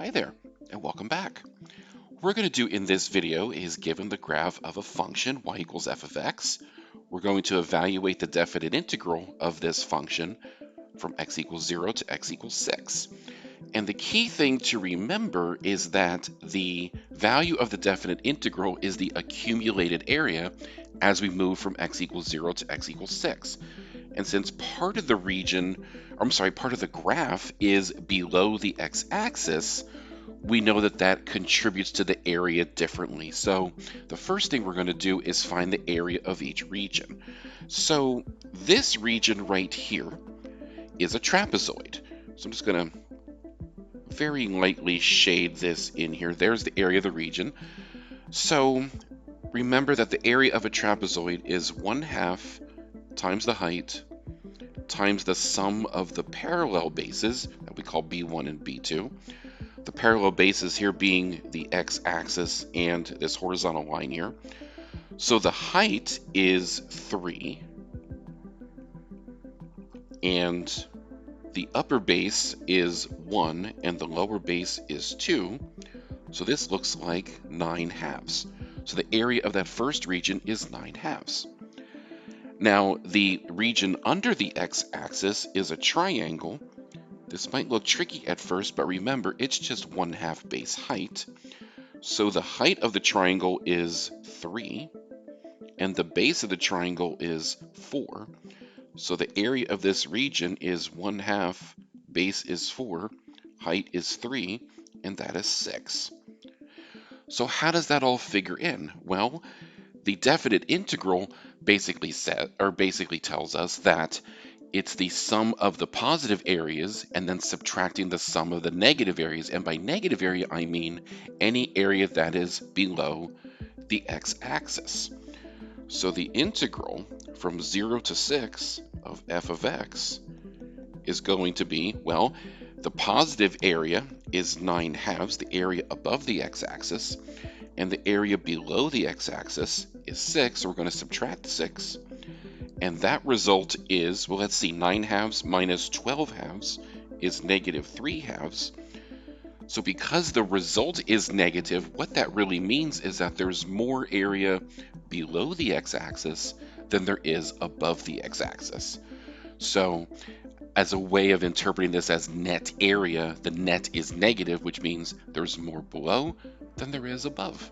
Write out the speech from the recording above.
Hi there, and welcome back. What we're going to do in this video is, given the graph of a function y equals f of x, we're going to evaluate the definite integral of this function from x equals 0 to x equals 6. And the key thing to remember is that the value of the definite integral is the accumulated area as we move from x equals 0 to x equals 6. And since part of the part of the graph is below the x-axis, we know that that contributes to the area differently. So the first thing we're going to do is find the area of each region. So this region right here is a trapezoid. So I'm just going to very lightly shade this in here. There's the area of the region. So remember that the area of a trapezoid is 1/2 times the height times the sum of the parallel bases that we call B1 and B2. The parallel bases here being the x-axis and this horizontal line here. So the height is 3, and the upper base is 1, and the lower base is 2. So this looks like 9/2. So the area of that first region is 9/2. Now, the region under the x-axis is a triangle. This might look tricky at first, but remember, it's just 1/2 base height. So the height of the triangle is 3, and the base of the triangle is 4. So the area of this region is 1/2, base is 4, height is 3, and that is 6. So how does that all figure in? Well, the definite integral basically tells us that it's the sum of the positive areas and then subtracting the sum of the negative areas. And by negative area, I mean any area that is below the x-axis. So the integral from 0 to 6 of f of x is going to be, well, the positive area is 9/2, the area above the x-axis, and the area below the x-axis is 6, so we're going to subtract 6. And that result is, well, let's see, 9/2 minus 12/2 is -3/2. So because the result is negative, what that really means is that there's more area below the x-axis than there is above the x-axis. So as a way of interpreting this as net area, the net is negative, which means there's more below than there is above.